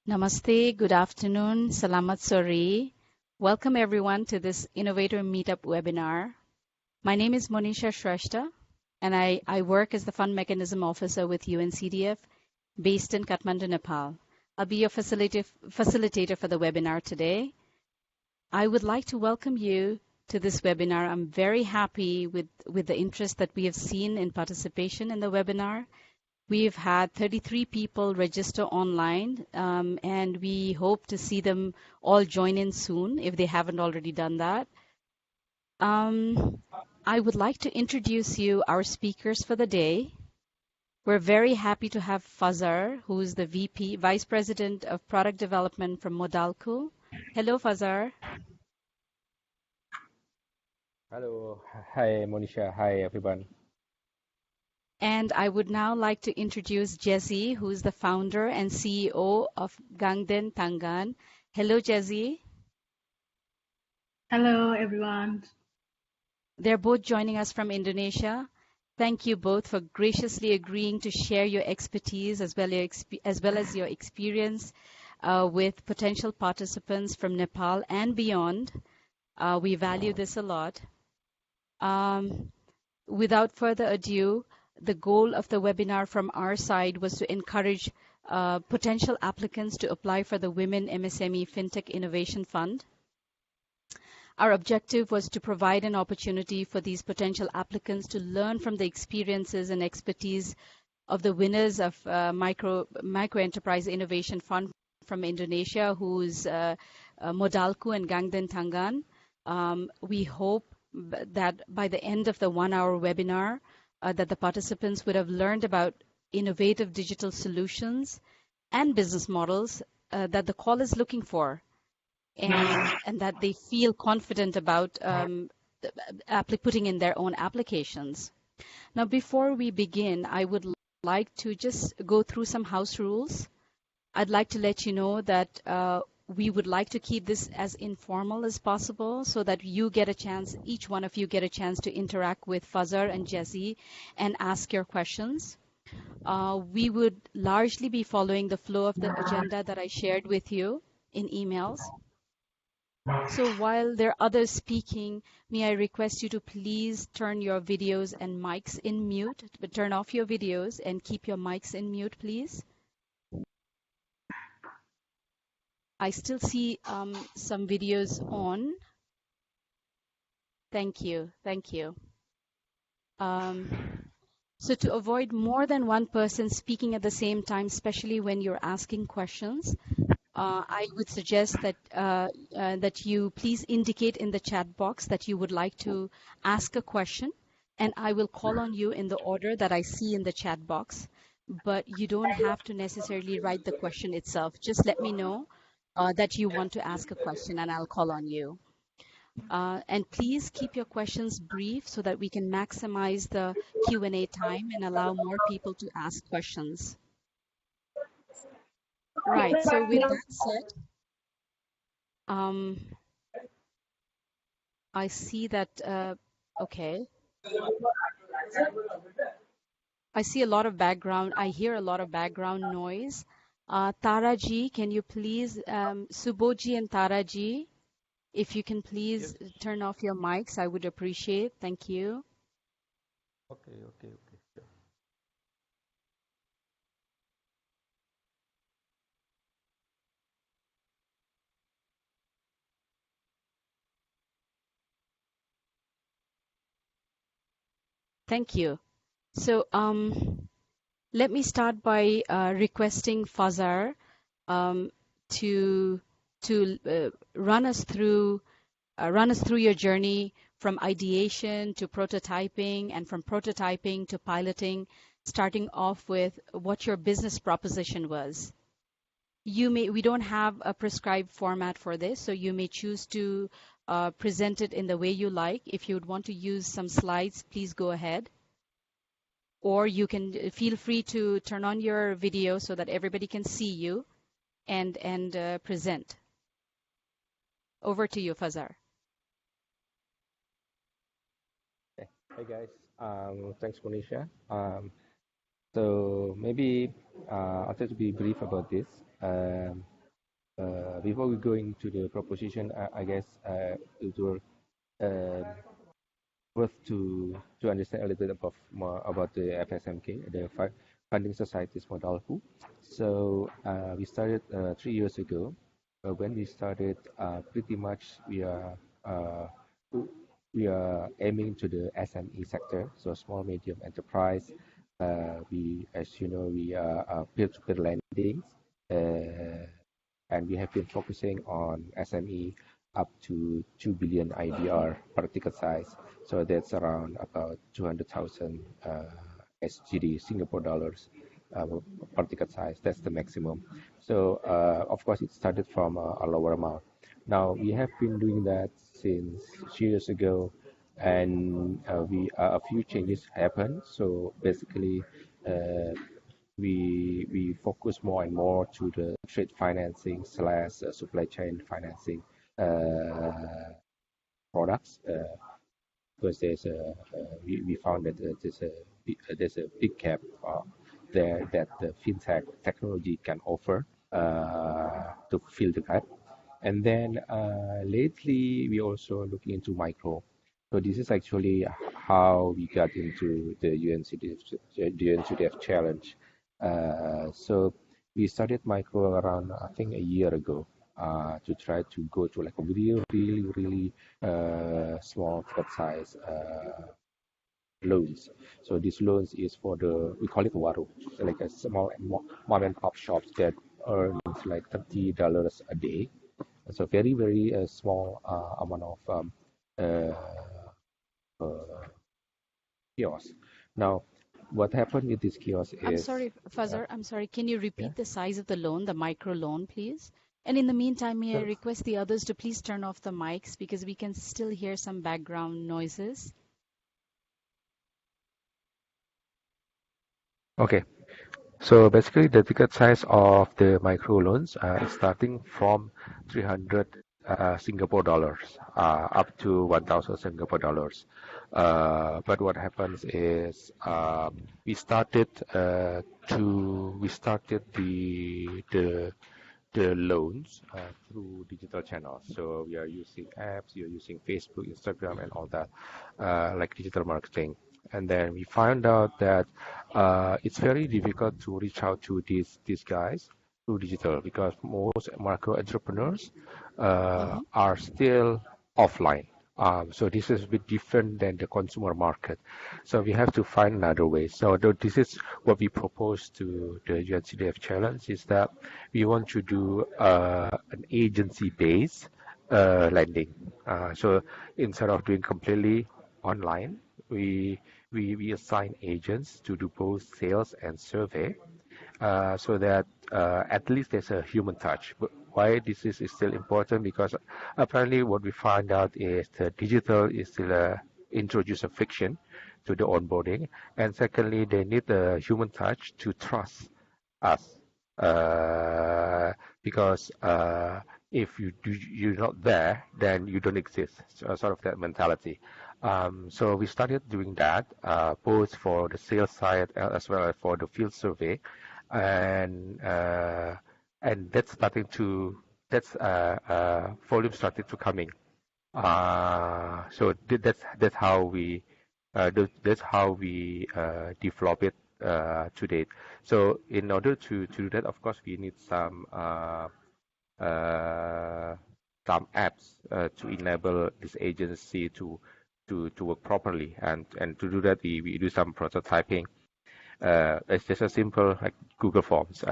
Namaste, good afternoon, Salamat Sore. Welcome everyone to this Innovator Meetup webinar. My name is Monisha Shrestha, and I work as the Fund Mechanism Officer with UNCDF based in Kathmandu, Nepal. I'll be your facilitator for the webinar today. I would like to welcome you to this webinar. I'm very happy with the interest that we have seen in participation in the webinar. We've had 33 people register online, and we hope to see them all join in soon if they haven't already done that. I would like to introduce you our speakers for the day. We're very happy to have Fazar, who is the Vice President of Product Development from Modalco. Hello, Fazar. Hello. Hi, Monisha. Hi, everyone. And I would now like to introduce Jesse, who is the founder and CEO of Gangden Tangan. Hello, Jesse. Hello, everyone. They're both joining us from Indonesia. Thank you both for graciously agreeing to share your expertise as well as your experience with potential participants from Nepal and beyond. We value this a lot. Without further ado, the goal of the webinar from our side was to encourage potential applicants to apply for the Women MSME Fintech Innovation Fund. Our objective was to provide an opportunity for these potential applicants to learn from the experiences and expertise of the winners of Micro Enterprise Innovation Fund from Indonesia, who's Modalco and Gangden Tangan. We hope that by the end of the 1-hour webinar, that the participants would have learned about innovative digital solutions and business models that the call is looking for, and that they feel confident about putting in their own applications. Now, before we begin, I would like to just go through some house rules. I'd like to let you know that we would like to keep this as informal as possible so that you get a chance, each one of you get a chance to interact with Fazar and Jesse and ask your questions. We would largely be following the flow of the agenda that I shared with you in emails. So while there are others speaking, may I request you to please turn your videos and mics in mute, but turn off your videos and keep your mics in mute, please. I still see some videos on. Thank you. Thank you. So to avoid more than one person speaking at the same time, especially when you're asking questions, I would suggest that that you please indicate in the chat box that you would like to ask a question, and I will call on you in the order that I see in the chat box. But you don't have to necessarily write the question itself. Just let me know that you want to ask a question, and I'll call on you. And please keep your questions brief so that we can maximize the Q&A time and allow more people to ask questions. Right, so with that said, I see that, okay. I see a lot of background, I hear a lot of background noise. Taraji, can you please, Suboji and Taraji, if you can please turn off your mics, I would appreciate. Thank you. Okay. Sure. Thank you. So let me start by requesting Fazar to run us through your journey from ideation to prototyping, and from prototyping to piloting, starting off with what your business proposition was. We don't have a prescribed format for this, so you may choose to present it in the way you like. If you would want to use some slides, please go ahead. Or you can feel free to turn on your video so that everybody can see you and present. Over to you, Fazar. Okay. Hi, guys. Thanks, Monisha. So maybe I'll try to be brief about this. Before we go into the proposition, I guess it will uh, worth to understand a little bit about more about the FSMK, the Funding Societies Model. So we started 3 years ago. When we started, pretty much uh, we are aiming to the SME sector, so small medium enterprise. As you know, we are peer-to-peer lending. Uh, and we have been focusing on SME up to 2 billion IDR per ticket size. So that's around about 200,000 SGD, Singapore dollars, per ticket size. That's the maximum. So of course, it started from a lower amount. Now we have been doing that since years ago, and a few changes happened. So basically, uh, we focus more and more to the trade financing slash supply chain financing uh, products, because we found that there's a big gap there that the fintech technology can offer to fill the gap. And then lately, we also looking into micro. So this is actually how we got into the UNCDF challenge. So we started micro around, I think, a year ago, to try to go to like a really small ticket size loans. So these loans is for we call it waru, so like a small mom and pop shops that earns like $30 a day. So very small amount of uh, uh, kiosks. Now, what happened with this kiosk I'm is, sorry, uh, Fazar, I'm sorry. Can you yeah, repeat the size of the loan, the micro loan, please? And in the meantime, may I so, request the others to please turn off the mics because we can still hear some background noises. okay. So basically, the ticket size of the micro loans is starting from 300 Singapore dollars up to 1,000 Singapore dollars. But what happens is we started the loans through digital channels. So we are using apps, you're using Facebook, Instagram, and all that, like digital marketing. And then we found out that it's very difficult to reach out to these guys through digital because most micro entrepreneurs Mm-hmm. are still offline. So this is a bit different than the consumer market. So we have to find another way. So this is what we propose to the UNCDF challenge is that we want to do an agency-based lending. So instead of doing completely online, we we assign agents to do both sales and survey, so that at least there's a human touch. But why is still important? Because apparently what we find out is the digital is still introduce a friction to the onboarding, and secondly, they need a human touch to trust us, uh, because if you're not there, then you don't exist. So, sort of that mentality. So we started doing that, both for the sales side as well as for the field survey, and uh, and that's volume started to coming. So that's how we develop it to date. So in order to do that, of course, we need uh, some apps to enable this agency to work properly, and to do that, we do some prototyping. It's just a simple like Google Forms.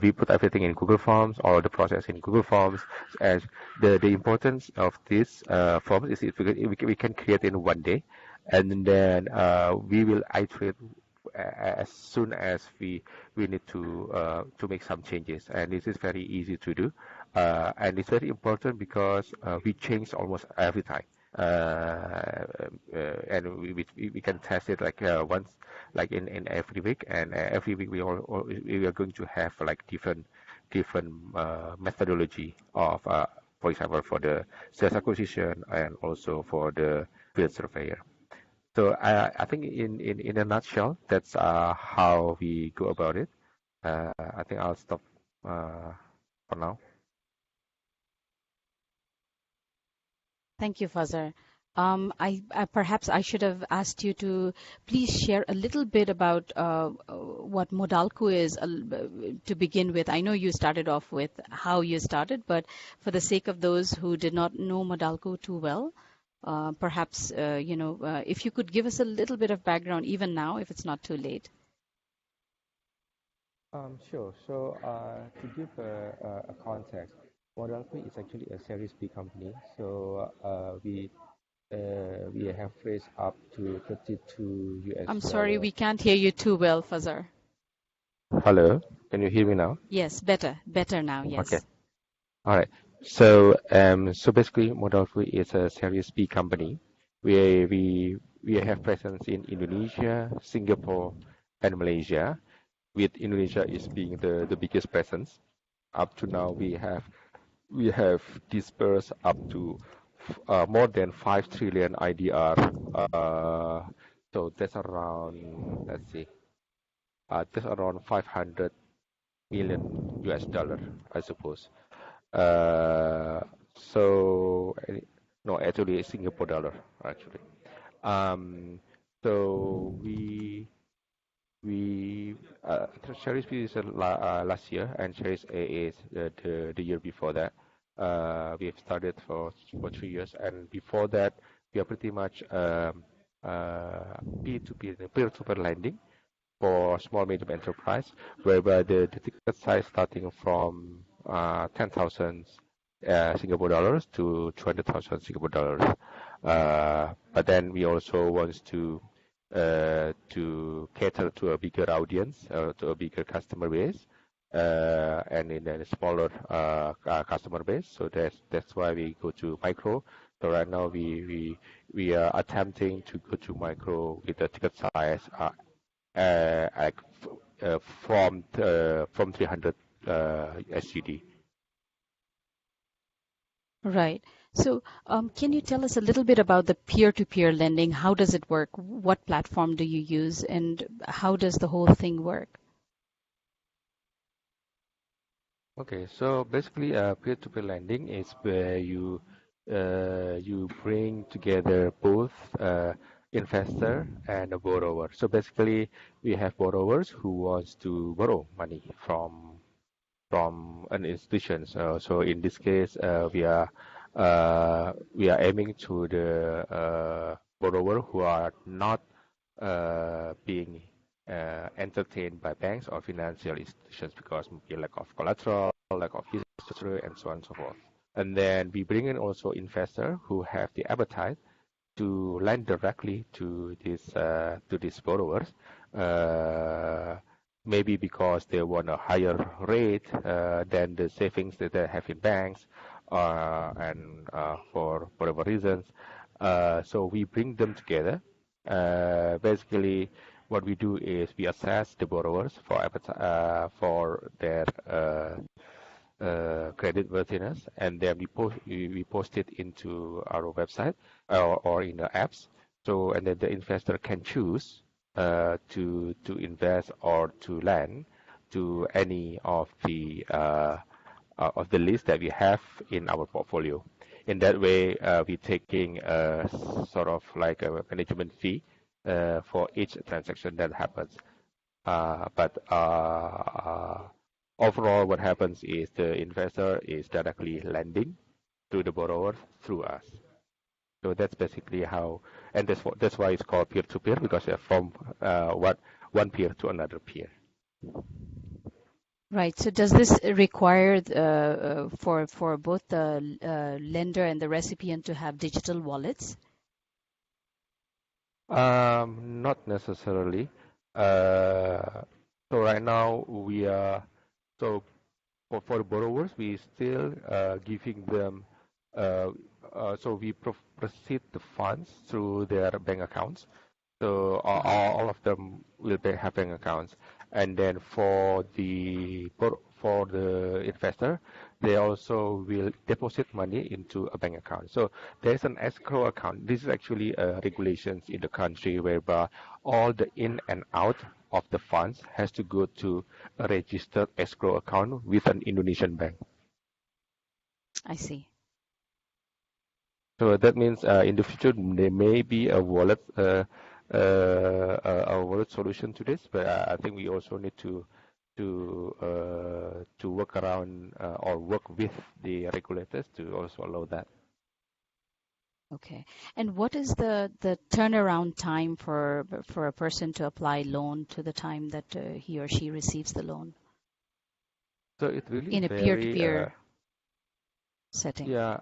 We put everything in Google Forms, all the process in Google Forms. And the importance of this form is if we can create in one day, and then we will iterate as soon as we need to make some changes. And this is very easy to do, and it's very important because we change almost every time. And we can test it like once, like in every week, and every week we are going to have like different methodology of, for example, for the sales acquisition and also for the field surveyor. So I think in a nutshell, that's how we go about it. I think I'll stop. for now. Thank you, Fazar. Perhaps I should have asked you to please share a little bit about what Modalco is to begin with. I know you started off with how you started, but for the sake of those who did not know Modalco too well, perhaps if you could give us a little bit of background, even now, if it's not too late. Sure. So to give a context, Modalco is actually a Series B company. So we have raised up to 32 US I'm sorry, dollar. we can't hear you too well, Fazar. Hello, can you hear me now? Yes, better now, Okay. yes. All right. So so basically, Modalco is a Series B company. We have presence in Indonesia, Singapore, and Malaysia, with Indonesia is being the biggest presence. Up to now, we have dispersed up to more than 5 trillion IDR. So that's around, let's see, that's around 500 million US dollar, I suppose. Uh, so, no, actually, Singapore dollar, actually. Um, so we Series B is last year, and Series A is the year before that. We have started for 3 years, and before that, we are pretty much P2P, peer-to-peer lending for small medium enterprise, whereby the ticket size starting from 10,000 Singapore dollars to 200,000 Singapore dollars. But then we also want to cater to a bigger audience, to a bigger customer base, and in a smaller customer base. So that's why we go to micro. So right now we are attempting to go to micro with the ticket size like from 300 SGD. Right. So, can you tell us a little bit about the peer-to-peer lending? How does it work? What platform do you use, and how does the whole thing work? Okay, so basically, peer-to-peer lending is where you bring together both investor and a borrower. So basically, we have borrowers who wants to borrow money from an institution. So in this case, we are aiming to the borrower who are not being entertained by banks or financial institutions because maybe lack of collateral, lack of history, and so on and so forth. And then we bring in also investor who have the appetite to lend directly to these borrowers. Uh, Maybe because they want a higher rate than the savings that they have in banks, and for whatever reasons. So we bring them together. Basically, what we do is we assess the borrowers for their credit worthiness, and then we post it into our website or in the apps. So and then the investor can choose to invest or to lend to any of the list that we have in our portfolio. In that way, we're taking sort of like a management fee for each transaction that happens. But overall, what happens is the investor is directly lending to the borrower through us. So that's basically how, and that's why it's called peer-to-peer, because they're from one peer to another peer. Right. So does this require for both the lender and the recipient to have digital wallets? Not necessarily. So right now we are so for the borrowers we still giving them so we proceed the funds through their bank accounts. So all of them will have bank accounts, and then for the investor, they also will deposit money into a bank account. So there's an escrow account. This is actually regulations in the country whereby all the in and out of the funds has to go to a registered escrow account with an Indonesian bank. I see. So that means in the future there may be a wallet solution to this, but I think we also need to work around or work with the regulators to also allow that. Okay. And what is the turnaround time for a person to apply loan to the time that he or she receives the loan So it really in a very peer-to-peer setting? yeah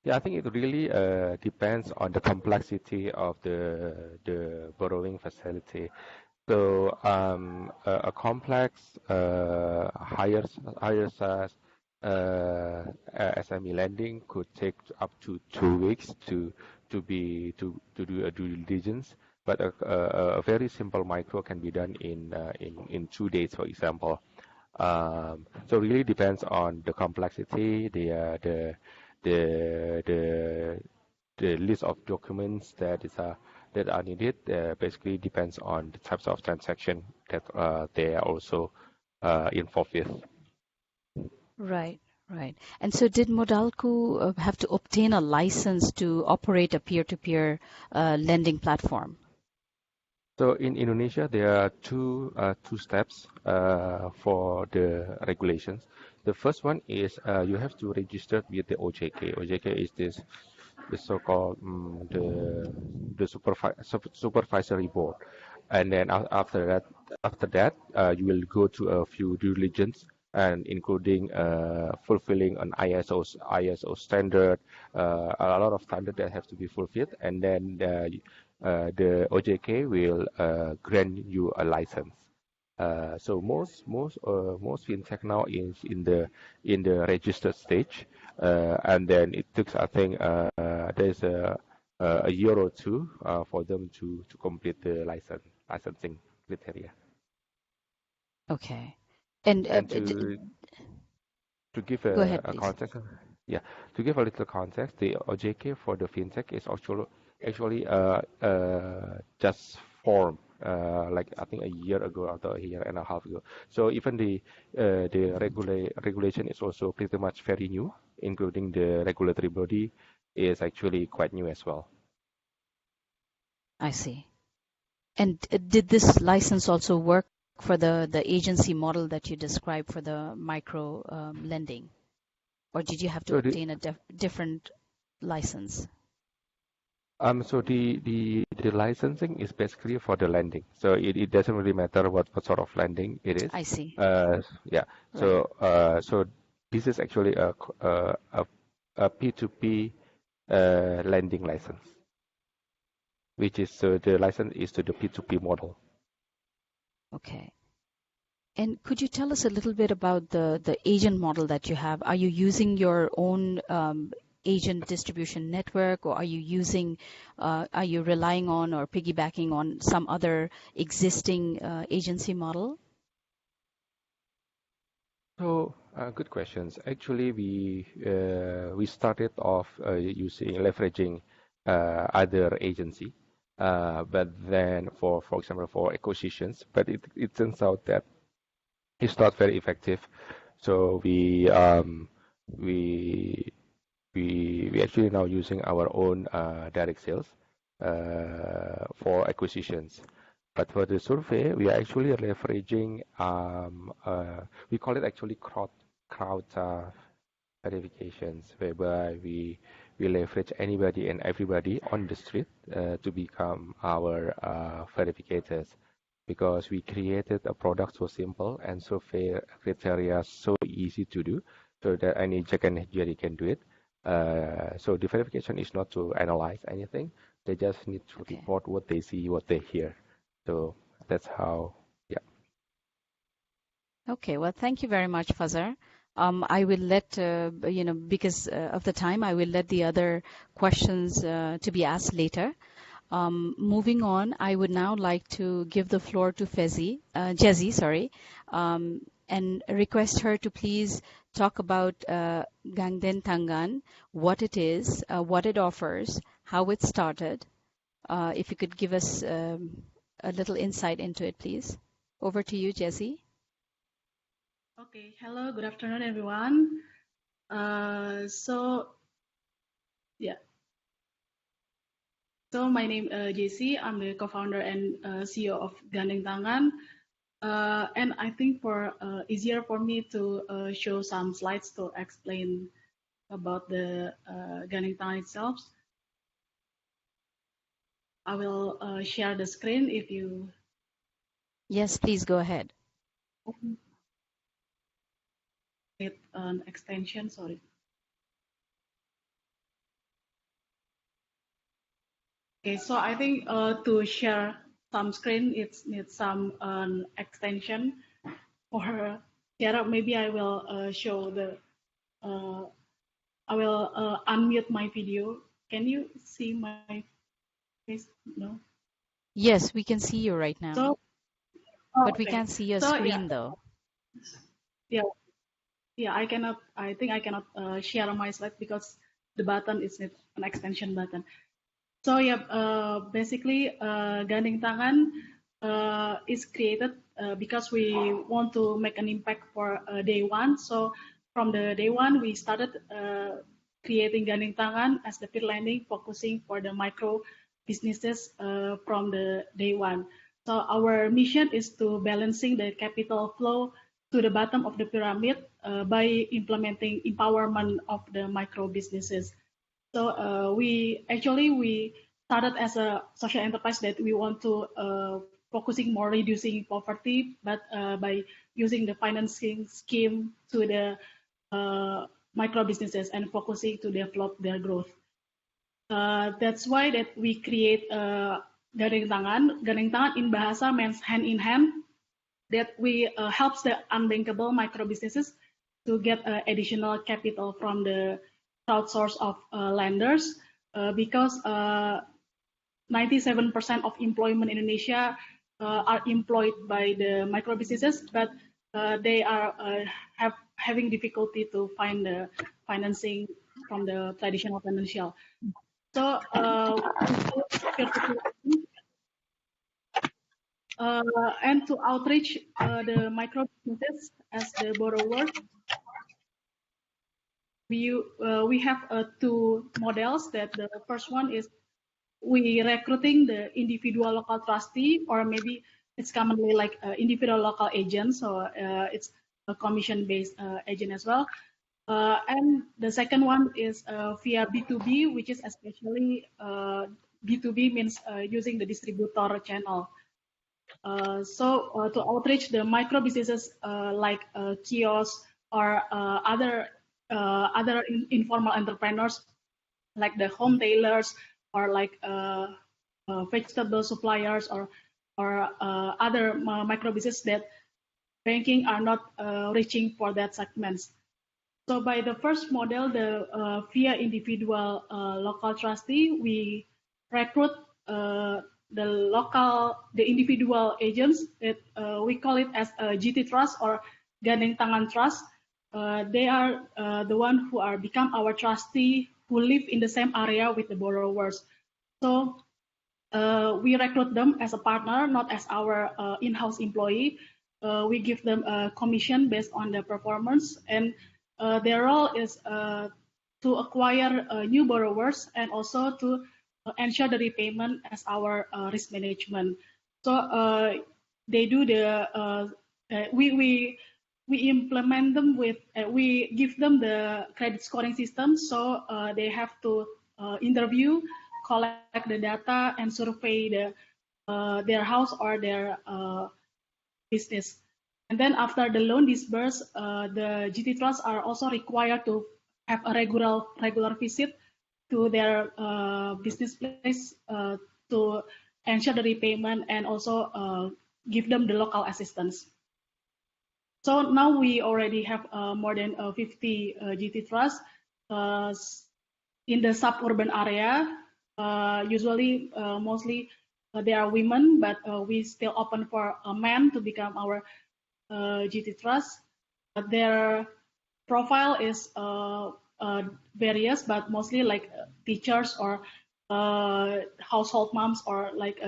yeah, I think it really depends on the complexity of the borrowing facility. So a complex higher size SME lending could take up to 2 weeks to do a due diligence, but a very simple micro can be done in 2 days, for example. So really depends on the complexity, the the the list of documents that are needed. Basically depends on the types of transaction that they are also involved with. Right, right. And so did Modalco have to obtain a license to operate a peer-to-peer lending platform? So in Indonesia, there are two steps for the regulations. The first one is you have to register with the OJK. OJK is the so-called supervisory board, and then after that you will go to a few due diligence and including fulfilling an ISO standard, a lot of standard that have to be fulfilled, and then the OJK will grant you a license. So most fintech now is in the registered stage, and then it took I think there's a year or two for them to complete the licensing criteria. Okay. And And to give go ahead, a please. context, yeah, to give a little context, the OJK for the fintech is actually just formed like I think a year ago or a year and a half ago. So even the regulation is also pretty much very new, including the regulatory body is actually quite new as well. I see. And did this license also work for the agency model that you described for the micro lending? Or did you have to So obtain a different license? so the licensing is basically for the lending. So it doesn't really matter what sort of lending it is. I see. Yeah. Right. So this is actually a P2P lending license, which is the license is to the P2P model. Okay. And could you tell us a little bit about the agent model that you have? Are you using your own agent distribution network, or are you relying on or piggybacking on some other existing agency model? So good questions. Actually, we started off using leveraging other agency, but then for example for acquisitions, but it turns out that it's not very effective. So we we actually now using our own direct sales for acquisitions. But for the survey, we are actually leveraging we call it actually crowd verifications, whereby we leverage anybody and everybody on the street to become our verificators, because we created a product so simple and survey criteria so easy to do, so that any Jack and Jerry can do it. So the verification is not to analyze anything; they just need to Okay. report what they see, what they hear. So that's how, yeah. Okay. Well, thank you very much, Fazar. I will let, because of the time, I will let the other questions to be asked later. Moving on, I would now like to give the floor to Jezi, sorry, and request her to please talk about Gangden Tangan, what it is, what it offers, how it started. If you could give us a little insight into it, please. Over to you, Jezi. Okay, hello, good afternoon, everyone. So yeah, so my name JC. I'm the co-founder and CEO of Gandeng Tangan. And I think for easier for me to show some slides to explain about the Gandeng Tangan itself, I will share the screen if you Yes, please go ahead. need an extension. Sorry. Okay, so I think to share some screen, it needs some extension or share. Maybe I will show the. I will unmute my video. Can you see my face? No. Yes, we can see you right now, So, oh, but we okay. can't see your So yeah, screen though. yeah, yeah. I cannot. I think I cannot share my slide because the button is not an extension button. So yeah, basically, Gandeng Tangan is created because we want to make an impact for day one. So from the day one, we started creating Gandeng Tangan as the peer lending, focusing for the micro businesses from the day one. So our mission is to balancing the capital flow to the bottom of the pyramid by implementing empowerment of the micro businesses. So we started as a social enterprise that we want to focusing more reducing poverty, but by using the financing scheme to the micro businesses and focusing to develop their growth. That's why that we create Gandeng Tangan. Gandeng Tangan in bahasa means hand in hand. That we helps the unbankable micro businesses to get additional capital from the crowdsource of lenders because 97% of employment in Indonesia are employed by the micro businesses, but they are having difficulty to find the financing from the traditional financial. So and to outreach the micro businesses as the borrowers, we have two models. That the first one is we recruiting the individual local trustee, or maybe it's commonly like individual local agents, so it's a commission-based agent as well. And the second one is via B2B, which is especially B2B means using the distributor channel. So to outreach the micro businesses like kiosks or other informal entrepreneurs like the home tailors or like vegetable suppliers or other micro businesses that banking are not reaching for that segments. So by the first model, the via individual local trustee, we recruit the individual agents. We call it as a GT Trust or Gandeng Tangan Trust. They are the one who are become our trustee who live in the same area with the borrowers. So we recruit them as a partner, not as our in-house employee. We give them a commission based on their performance, and their role is to acquire new borrowers and also to ensure the repayment as our risk management. So they do the we implement them with we give them the credit scoring system, so they have to interview, collect the data, and survey their house or their business. And then after the loan disbursed, the GT Trusts are also required to have a regular visit to their business place to ensure the repayment and also give them the local assistance. So now we already have more than 50 GT Trusts in the suburban area. Usually, mostly they are women, but we still open for men to become our GT Trust. Their profile is various, but mostly like teachers or household moms or like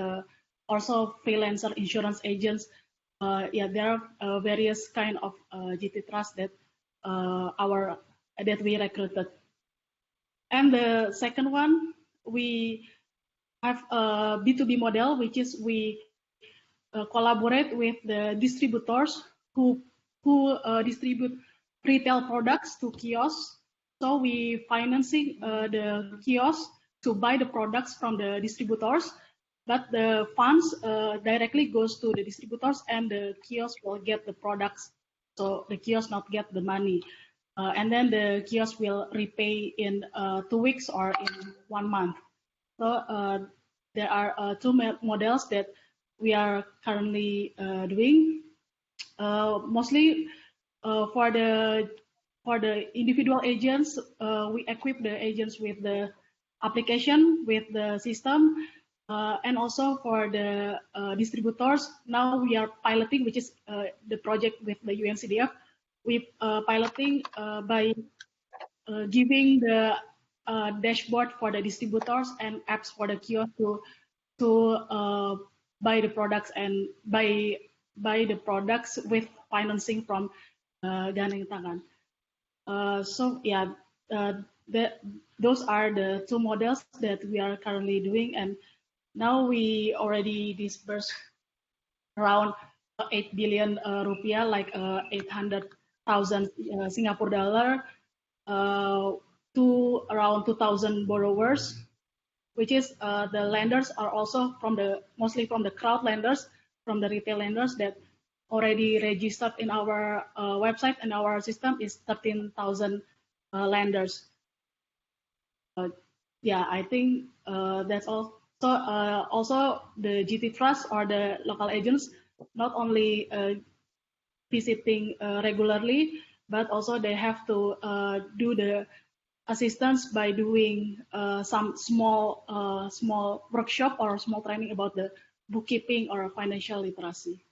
also freelancer insurance agents. Yeah, there are various kind of GT Trust that our that we recruited. And the second one, we have a B2B model, which is we collaborate with the distributors who distribute retail products to kiosks. So we financing the kiosks to buy the products from the distributors, but the funds directly goes to the distributors, and the kiosk will get the products. So the kiosk not get the money, and then the kiosk will repay in 2 weeks or in 1 month. So there are two models that we are currently doing. Mostly for the individual agents, we equip the agents with the application, with the system, and also for the distributors. Now we are piloting, which is the project with the UNCDF. We piloting by giving the dashboard for the distributors and apps for the kiosk to buy the products and buy the products with financing from Gandeng Tangan. So yeah, those are the two models that we are currently doing, and now we already disbursed around 8 billion rupiah, like 800,000 Singapore dollar, to around 2,000 borrowers, which is the lenders are also mostly from the crowd lenders, from the retail lenders that already registered in our website, and our system is 13,000 lenders. Yeah, I think that's all. So also the GT Trust or the local agents not only visiting regularly, but also they have to do the assistance by doing some small workshop or small training about the bookkeeping or financial literacy.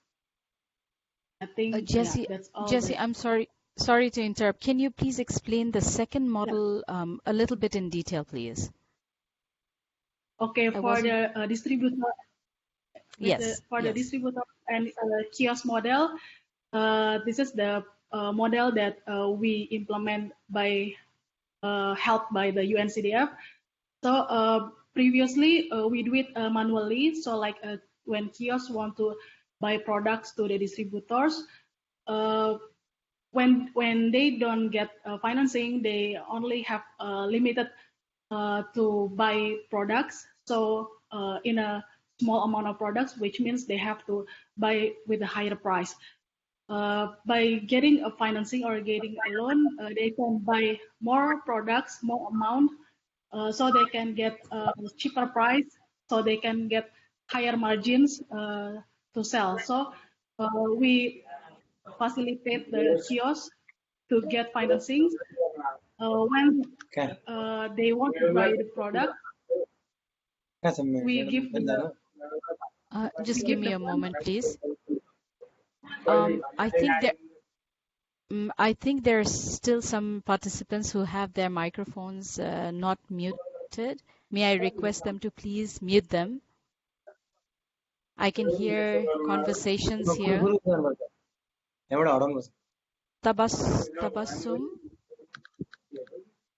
I think Jessie, yeah, that's all. Jessie, I'm sorry to interrupt. Can you please explain the second model a little bit in detail, please? Okay, for the distributor. Yes. The distributor and kiosk model, this is the model that we implement by helped by the UNCDF. So previously we do it manually. So like when kiosks want to buy products to the distributors, when they don't get financing, they only have limited to buy products. So in a small amount of products, which means they have to buy with a higher price. By getting a financing or getting a loan, they can buy more products, more amount, so they can get a cheaper price, so they can get higher margins to sell. So we facilitate the kiosk to get financing. When they want to buy the product, we give the just give me a moment, please. I think there's still some participants who have their microphones not muted. May I request them to please mute them? I can hear conversations here. Tabassum,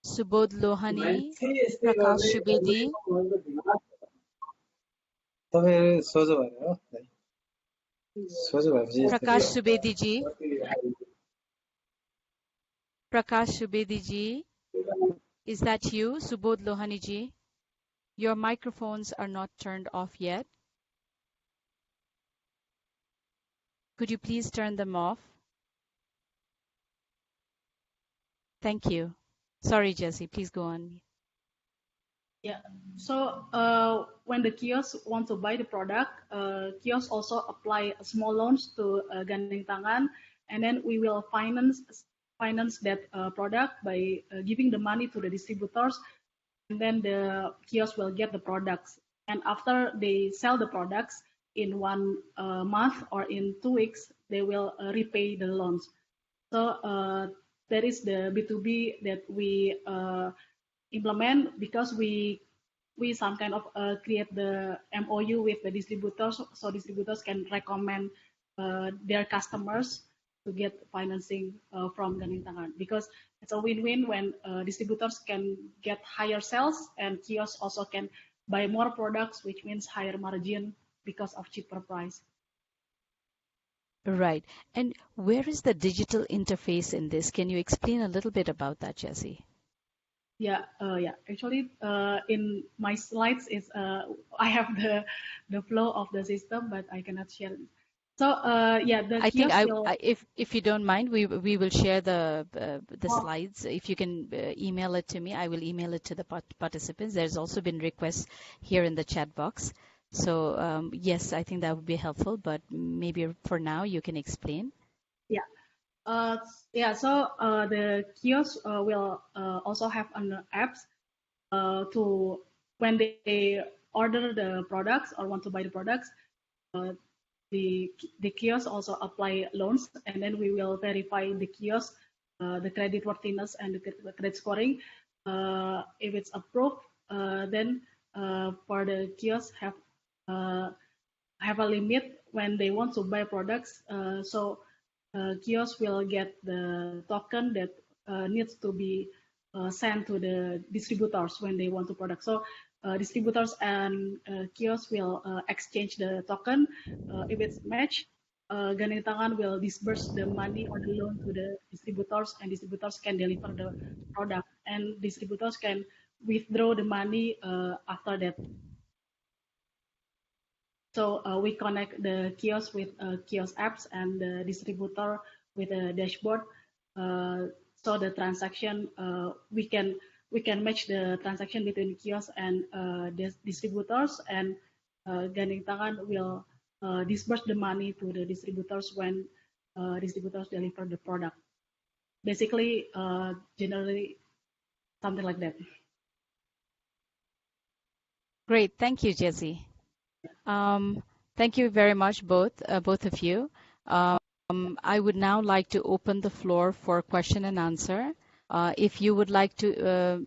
Subodh Lohani, Prakash Shubedi. Prakash Shubedi ji. Prakash Shubedi ji, is that you, Subodh Lohani ji? Your microphones are not turned off yet. Could you please turn them off? Thank you. Sorry, Jessie, please go on. Yeah, so when the kiosks want to buy the product, kiosks also apply small loans to Gandeng Tangan, and then we will finance that product by giving the money to the distributors, and then the kiosk will get the products. And after they sell the products in 1 month or in 2 weeks, they will repay the loans. So that is the B2B that we implement, because we some kind of create the MOU with the distributors, so distributors can recommend their customers to get financing from Ganing Tangan, because it's a win-win when distributors can get higher sales and kiosks also can buy more products, which means higher margin because of cheaper price. Right. And where is the digital interface in this? Can you explain a little bit about that, Jessie? Yeah, yeah. Actually, in my slides is I have the flow of the system, but I cannot share it. So yeah, the I think kiosk will. if you don't mind, we will share the Oh, slides. If you can email it to me, I will email it to the participants. There's also been requests here in the chat box. So yes, I think that would be helpful, but maybe for now you can explain. yeah. Yeah. So the kiosk will also have an apps to when they order the products or want to buy the products. Uh, the kiosk also apply loans, and then we will verify the kiosk, the credit worthiness and the credit scoring. If it's approved, then for the kiosk uh, have a limit when they want to buy products. So kiosk will get the token that needs to be sent to the distributors when they want to product. So distributors and kiosk will exchange the token. If it's matched, Ganing Tangan will disburse the money or the loan to the distributors, and distributors can deliver the product, and distributors can withdraw the money after that. So we connect the kiosk with kiosk apps and the distributor with a dashboard. So the transaction we can match the transaction between kiosk and the distributors, and Ganing Tangan will disburse the money to the distributors when distributors deliver the product. Basically, generally something like that. Great, thank you, Jessie. Thank you very much, both of you. I would now like to open the floor for question and answer. If you would like to,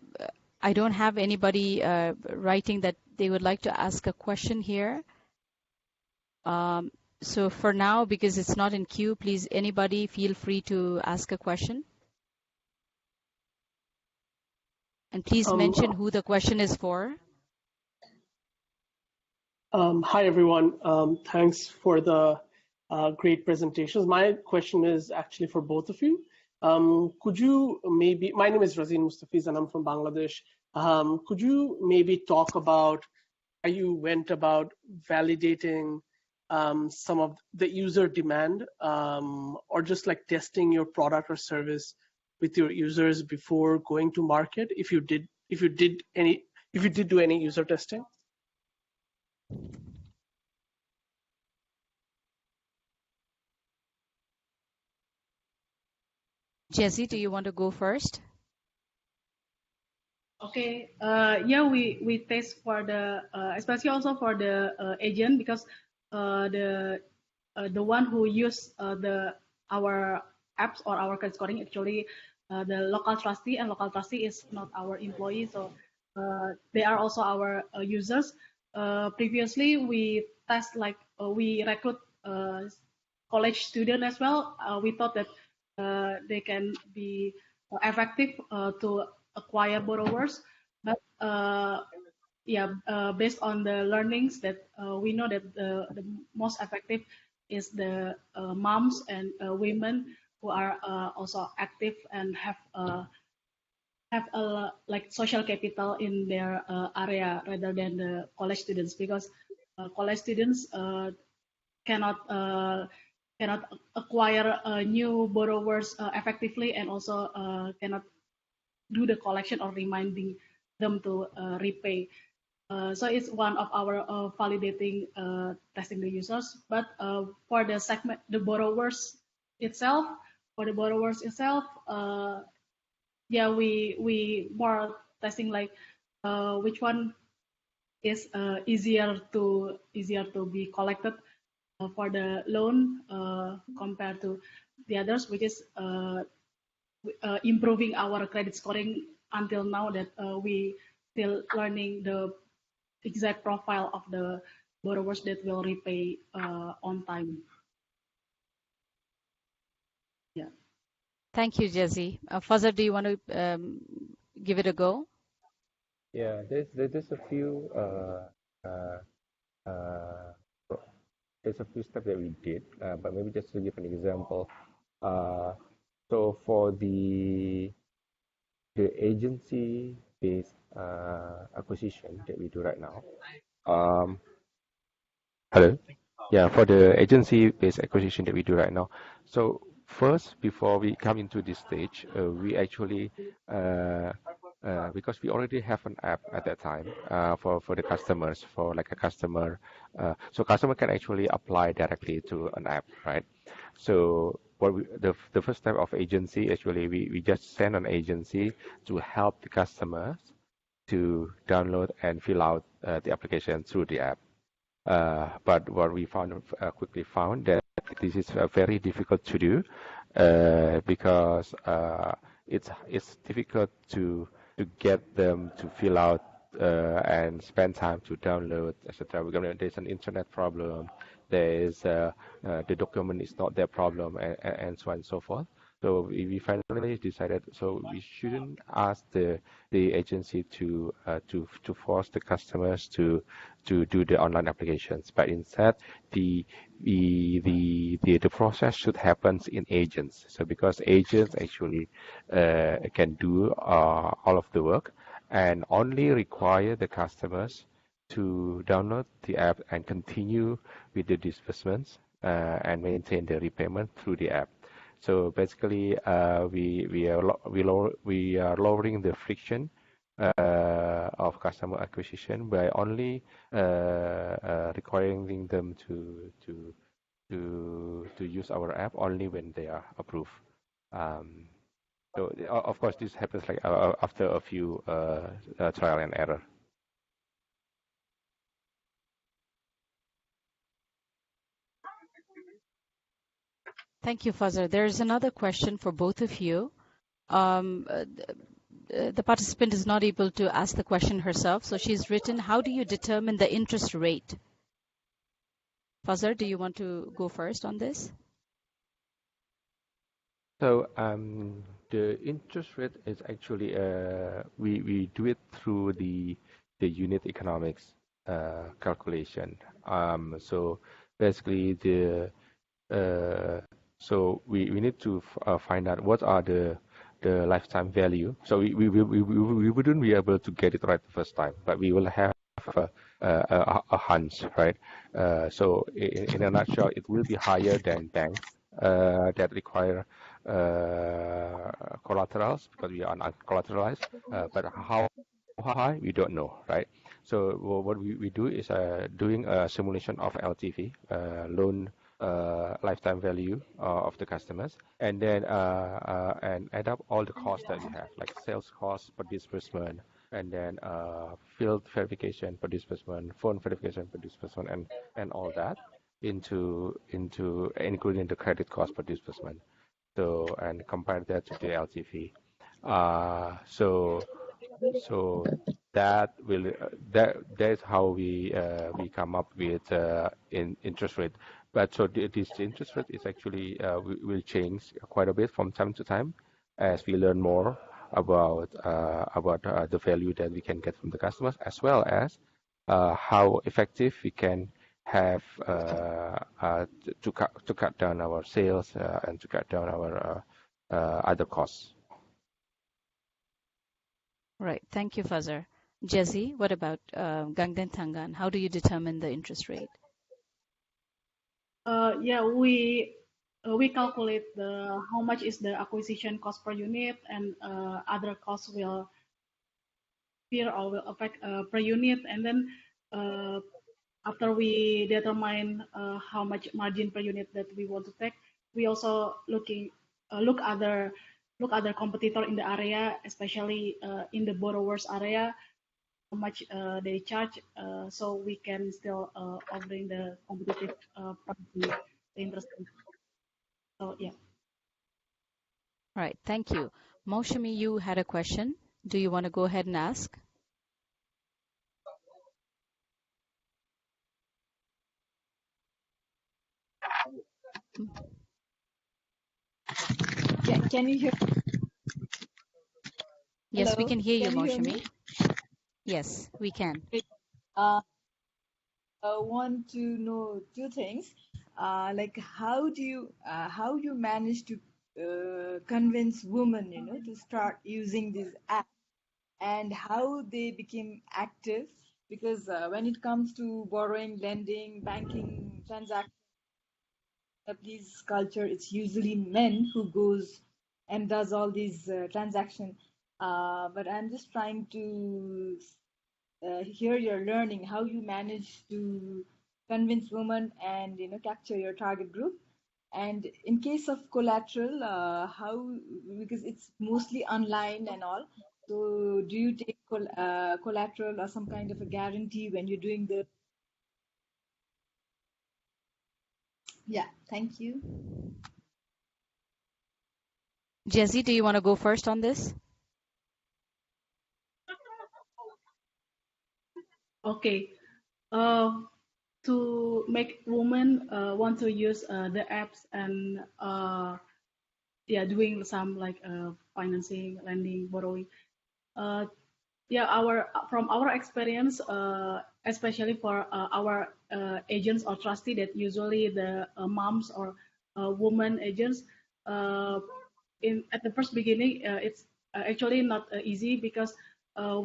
I don't have anybody writing that they would like to ask a question here. So for now, because it's not in queue, please, anybody feel free to ask a question. And please mention who the question is for. Hi, everyone. Thanks for the great presentations. My question is actually for both of you. Could you maybe, my name is Razin Mustafiz and I'm from Bangladesh. Could you maybe talk about how you went about validating some of the user demand or just like testing your product or service with your users before going to market? If you did do any user testing? Jessie, do you want to go first? Okay. Yeah, we test for the especially also for the agent, because the one who use our apps or our credit scoring actually the local trustee, and local trustee is not our employee, so they are also our users. Previously, we test like we recruit college student as well. We thought that they can be effective to acquire borrowers, but yeah, based on the learnings that we know that the most effective is the moms and women who are also active and have a like social capital in their area rather than the college students, because college students cannot cannot acquire new borrowers effectively, and also cannot do the collection or reminding them to repay. So it's one of our validating testing the users. But for the segment, the borrowers itself, yeah, we more testing like which one is easier to be collected for the loan compared to the others, which is improving our credit scoring until now that we still learning the exact profile of the borrowers that will repay on time. Thank you, Jesse. Fazar, do you want to give it a go? Yeah, there's a few uh, pro- there's a few steps that we did, but maybe just to give an example. Uh, so for the agency-based acquisition that we do right now. Hello. Yeah, for the agency-based acquisition that we do right now. So first, before we come into this stage, we actually because we already have an app at that time for the customers, for like a customer, so customer can actually apply directly to an app, right? So the first type of agency, actually we just send an agency to help the customers to download and fill out the application through the app. But what we quickly found that this is very difficult to do because it's difficult to get them to fill out and spend time to download, etc. There's an internet problem. There is the document is not their problem, and so on and so forth. So we finally decided, so we shouldn't ask the agency to force the customers to do the online applications, but instead the process should happen in agents. So because agents actually can do all of the work and only require the customers to download the app and continue with the disbursements and maintain the repayment through the app. So basically, we are lowering the friction of customer acquisition by only requiring them to use our app only when they are approved. So of course, this happens like after a few trial and error. Thank you, Fazar. There's another question for both of you. The participant is not able to ask the question herself, so she's written, how do you determine the interest rate? Fazar, do you want to go first on this? So the interest rate is actually we do it through the unit economics calculation. So basically so we need to find out what are the lifetime value. So we wouldn't be able to get it right the first time, but we will have a hunch, right? So in a nutshell, it will be higher than banks that require collaterals because we are uncollateralized. But how high, we don't know, right? So what we do is doing a simulation of LTV, loan lifetime value of the customers, and then and add up all the costs that we have, like sales costs per disbursement, and then field verification per disbursement, phone verification per disbursement, and all that into including the credit cost per disbursement. So and compare that to the LTV. So that will that's how we come up with in interest rate. But so this interest rate is actually will change quite a bit from time to time as we learn more about the value that we can get from the customers, as well as how effective we can have to cut down our sales and to cut down our other costs. Right. Thank you, Fazar. Jesse, what about Gangden Tangan? How do you determine the interest rate? Yeah, we calculate the how much is the acquisition cost per unit, and other costs will appear or will affect per unit, and then after we determine how much margin per unit that we want to take, we also look other competitor in the area, especially in the borrowers area, how much they charge, so we can still offering the competitive price, the interest rate. So yeah. Right. Thank you. Moushami, you had a question. Do you want to go ahead and ask? Can you hear? Yes, we Hello, can hear you, can you hear Moushumi. me? Yes, we can. Uh, I want to know two things. Like how you manage to convince women, to start using this app, and how they became active? Because when it comes to borrowing, lending, banking, transaction, Japanese culture, it's usually men who goes and does all these transaction. But I'm just trying to hear your learning, how you manage to convince women and capture your target group. And in case of collateral, how, because it's mostly online and all. So do you take collateral or some kind of a guarantee when you're doing the? Yeah, thank you. Jesse, do you want to go first on this? Okay. To make women want to use the apps and yeah, doing some like financing, lending, borrowing. Uh, yeah, our from our experience, especially for our agents or trustee, that usually the moms or woman agents, uh, in at the first beginning, it's actually not easy because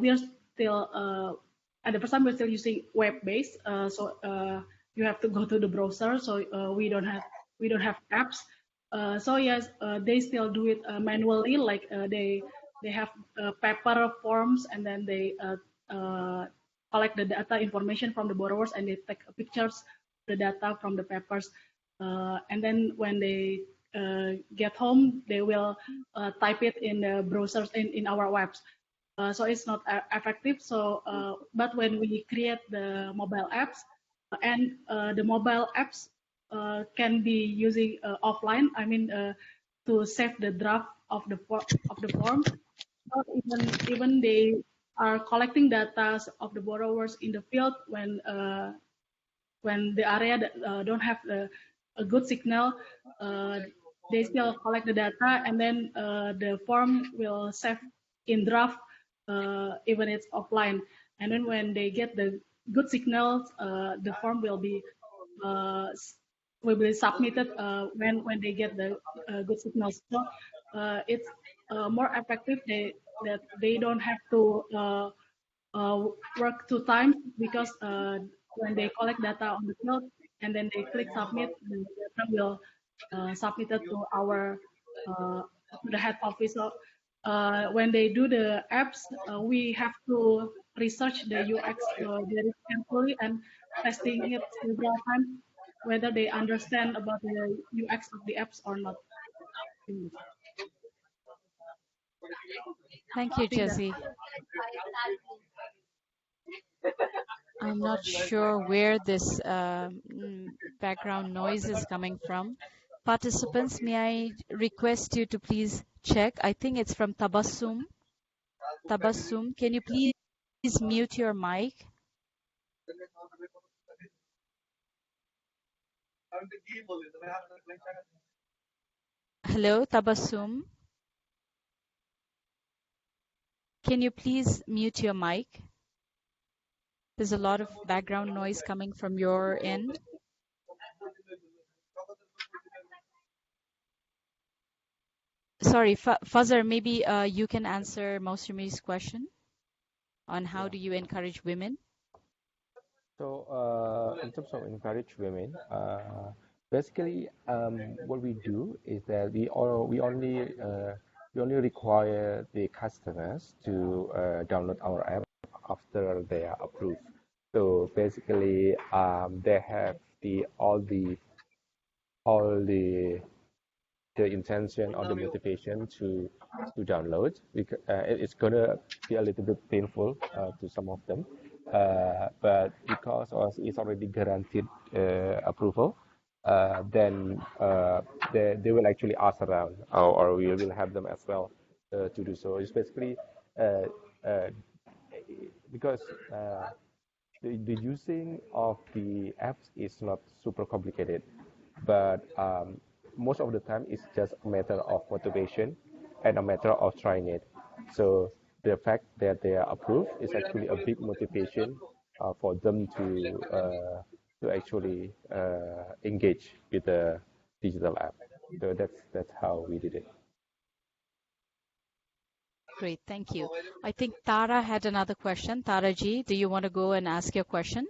we are still at the first time we're still using web based, so you have to go to the browser, so we don't have apps. So yes, they still do it manually, like they have paper forms, and then they collect the data information from the borrowers, and they take pictures the data from the papers, and then when they get home, they will type it in the browsers in our webs. So it's not effective. So, but when we create the mobile apps, and the mobile apps can be using offline. I mean, to save the draft of the form. Or even they are collecting data of the borrowers in the field when the area that, don't have a good signal, uh, they still collect the data, and then the form will save in draft, even it's offline. And then when they get the good signals, the form uh, will be submitted when they get the good signals. So it's more effective. That they don't have to work two times, because when they collect data on the field and then they click submit, the data will submitted to our to the head office. So when they do the apps, we have to research the UX very carefully and testing it several times whether they understand about the UX of the apps or not. Thank you, I think that Jesse. I'm not sure where this background noise is coming from. Participants, may I request you to please check? I think it's from Tabassum. Tabassum, can you please mute your mic? Hello, Tabassum. Can you please mute your mic? There's a lot of background noise coming from your end. Sorry, Fazar, maybe you can answer Mausumi's question on how Yeah. do you encourage women? So in terms of encourage women, basically what we do is that we only require the customers to download our app after they are approved. So basically they have the intention or the motivation to download. Because it's gonna be a little bit painful to some of them, but because us is already guaranteed approval, then they will actually ask around, or we will have them as well to do so. It's basically uh, uh, because the using of the apps is not super complicated, but most of the time it's just a matter of motivation and a matter of trying it. So the fact that they are approved is actually a big motivation for them to actually engage with the digital app. So that's how we did it. Great, thank you. I think Tara had another question. Tara Ji, do you want to go and ask your question?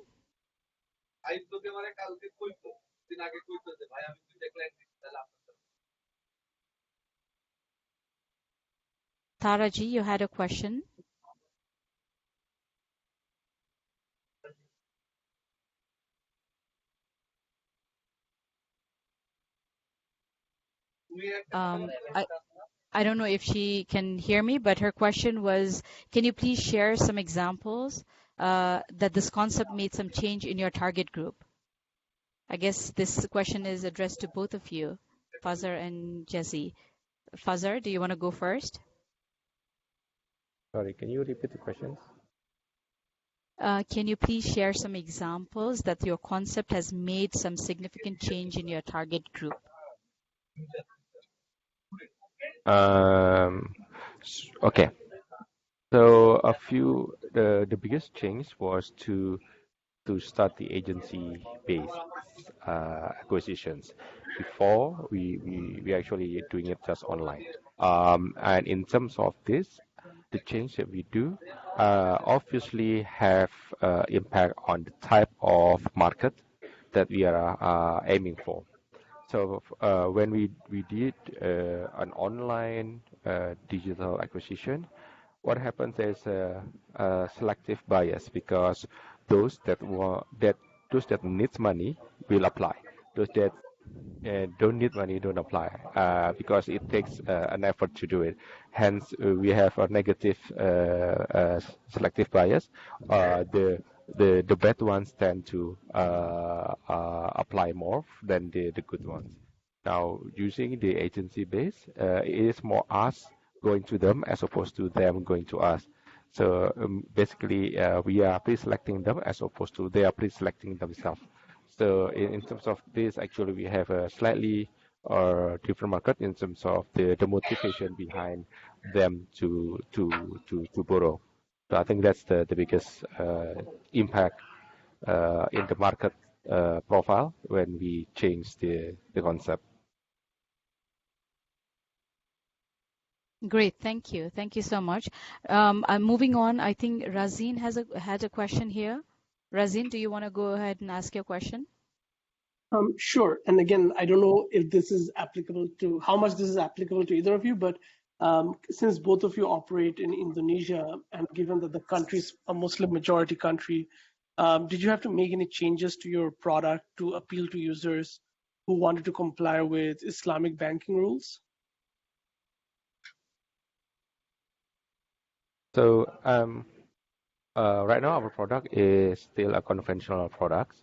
Tara Ji, you had a question. I don't know if she can hear me, but her question was, can you please share some examples that this concept made some change in your target group? I guess this question is addressed to both of you, Fazar and Jesse. Fazar, do you want to go first? Sorry, can you repeat the questions? Can you please share some examples that your concept has made some significant change in your target group? Okay. So the biggest change was to start the agency-based acquisitions. Before we actually doing it just online. And in terms of this, the change that we do obviously have impact on the type of market that we are aiming for. So when we did an online digital acquisition, what happens is a selective bias because those that needs money will apply. Those that don't need money don't apply because it takes an effort to do it. Hence, we have a negative selective bias. The bad ones tend to apply more than the good ones. Now, using the agency base, it is more us going to them as opposed to them going to us. So basically, we are pre-selecting them as opposed to they are pre-selecting themselves. So in terms of this, actually, we have a slightly different market in terms of the motivation behind them to borrow. So I think that's the biggest impact in the market profile when we change the concept. Great, thank you. Thank you so much. I'm moving on. I think Razin had a question here. Razin, do you want to go ahead and ask your question? Sure. And again, I don't know if this is applicable to how much this is applicable to either of you, but since both of you operate in Indonesia, and given that the country is a Muslim majority country, did you have to make any changes to your product to appeal to users who wanted to comply with Islamic banking rules? So right now our product is still a conventional product.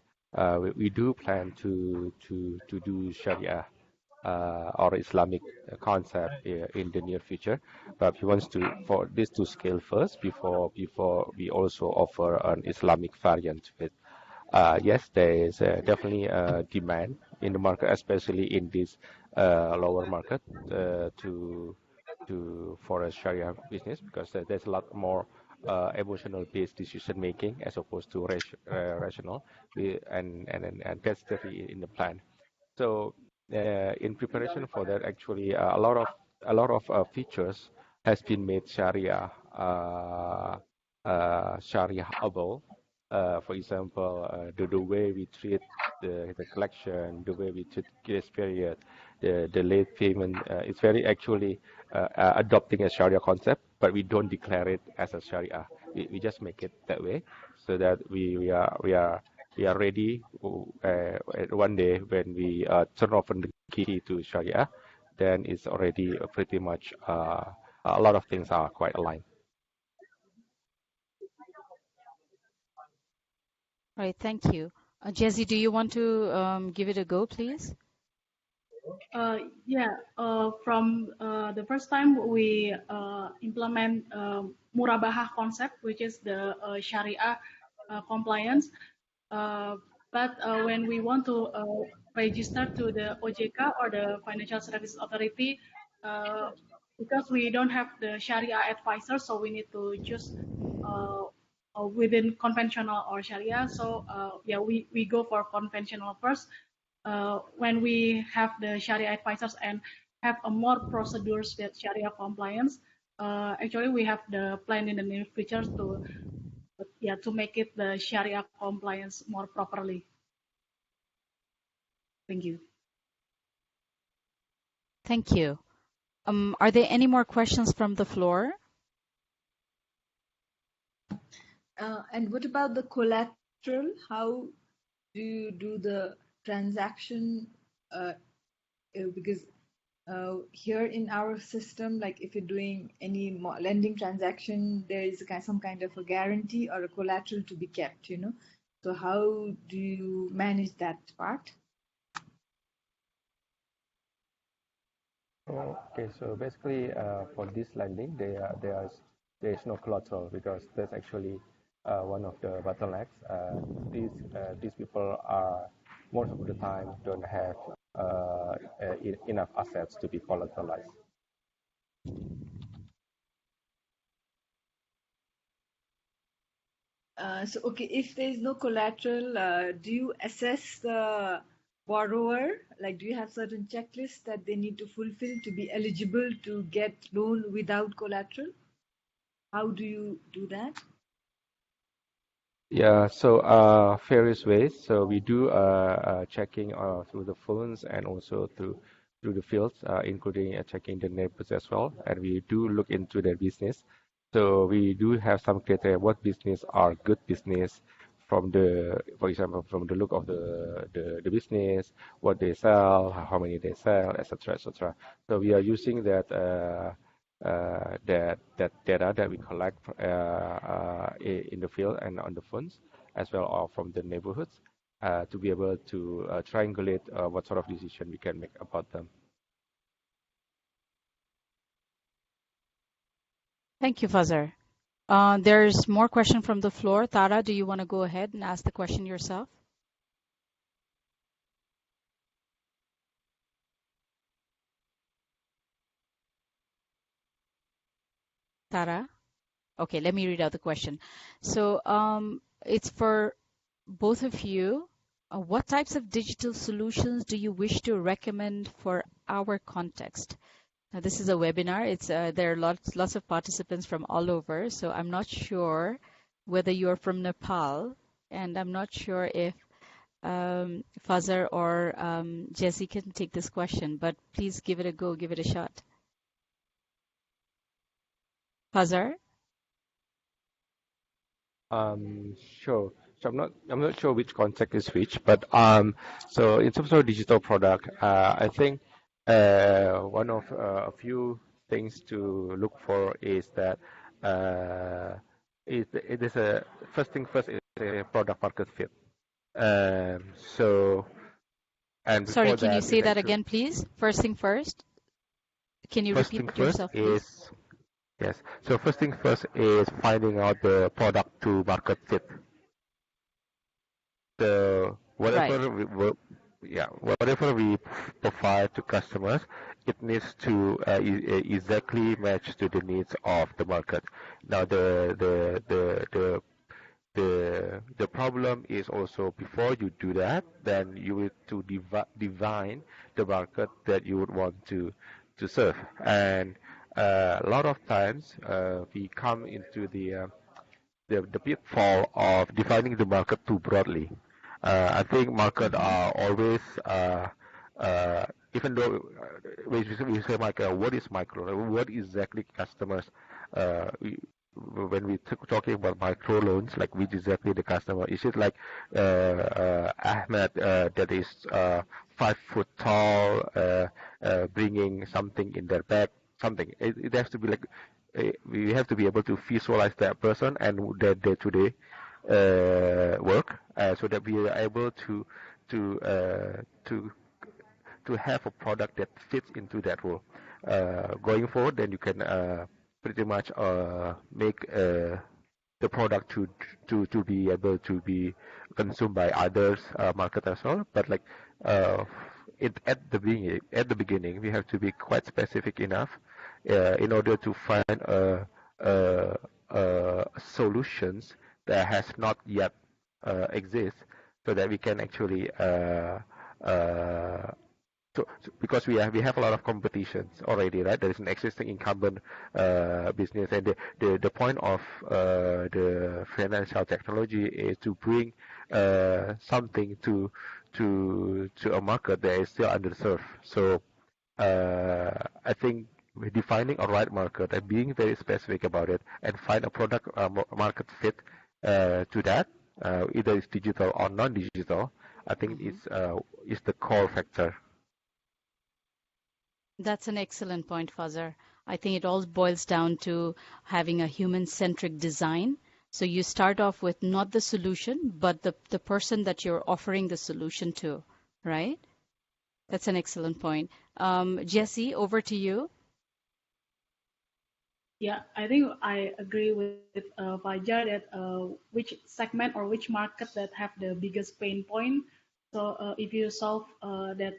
We do plan to do Sharia or Islamic concept in the near future, but we want for this to scale first before we also offer an Islamic variant to it. Yes, there is definitely a demand in the market, especially in this lower market for a Sharia business because there's a lot more emotional-based decision making as opposed to rational, and that's definitely in the plan. So in preparation for that, actually a lot of features has been made Sharia-able. For example, the way we treat the collection, the way we treat grace period, the late payment. It's very actually adopting a Sharia concept, but we don't declare it as a Sharia. We just make it that way so that we are ready one day when we turn off the key to Sharia, then it's already pretty much a lot of things are quite aligned. All right, thank you. Jesse, do you want to give it a go, please? Yeah, from the first time we implement murabahah concept, which is the Sharia compliance. But when we want to register to the OJK or the Financial Services Authority, because we don't have the Sharia advisor, so we need to choose within conventional or Sharia. So yeah, we go for conventional first. When we have the Sharia advisors and have a more procedures with Sharia compliance, actually we have the plan in the near future to to make it the Sharia compliance more properly. Thank you. Thank you. Are there any more questions from the floor? And what about the collateral? How do you do the transaction? Because here in our system, like if you're doing any lending transaction, there is some kind of a guarantee or a collateral to be kept, you know. So how do you manage that part? Okay, so basically for this lending, there is no collateral because that's actually one of the bottlenecks. These people are most of the time don't have enough assets to be collateralized. So okay, if there is no collateral, do you assess the borrower? Like, do you have certain checklists that they need to fulfill to be eligible to get loan without collateral? How do you do that? Yeah, so various ways. So we do checking through the phones and also through the fields, including checking the neighbors as well. And we do look into their business. So we do have some criteria what business are good business from the, for example, from the look of the business, what they sell, how many they sell, etc., etc. So we are using that. That data that we collect in the field and on the phones, as well as from the neighborhoods, to be able to triangulate what sort of decision we can make about them. Thank you, Fazar. There's more question from the floor. Tara, do you want to go ahead and ask the question yourself? Tara? Okay, let me read out the question. So it's for both of you. What types of digital solutions do you wish to recommend for our context? Now, this is a webinar. It's there are lots of participants from all over, so I'm not sure whether you're from Nepal, and I'm not sure if Fazar or Jesse can take this question, but please give it a go, give it a shot. Fazar? Sure. So I'm not sure which context is which, but so in terms of digital product, I think one of a few things to look for is that it is a first thing first is a product market fit. So and Sorry, before can you that, say that again, please? First thing first. Can you first repeat thing first yourself, please? is yes. So first thing first is finding out the product to market fit. So whatever Right. whatever we provide to customers, it needs to exactly match to the needs of the market. Now the problem is also before you do that, then you need to divine the market that you would want to serve. And a lot of times we come into the pitfall of defining the market too broadly. I think market are always, even though we say micro, what is micro? What exactly customers, when we talking about micro loans, like which exactly the customer? Is it like Ahmed that is 5 foot tall, bringing something in their bag? Something. It has to be like we have to be able to visualize that person and their day-to-day work, so that we are able to uh, to to have a product that fits into that role. Going forward, then you can pretty much make the the product to be able to be consumed by others market as well. But like at the beginning, we have to be quite specific enough in order to find solutions that has not yet exist, so that we can actually because we have a lot of competitions already, right? There is an existing incumbent business, and the point of the financial technology is to bring something to a market that is still underserved. So I think defining a right market and being very specific about it and find a product market fit to that, either it's digital or non-digital, I think is the core factor. That's an excellent point, Fazar. I think it all boils down to having a human-centric design. So you start off with not the solution, but the person that you're offering the solution to, right? That's an excellent point. Jessie, over to you. Yeah, I think I agree with Fajar that which segment or which market that have the biggest pain point. So if you solve that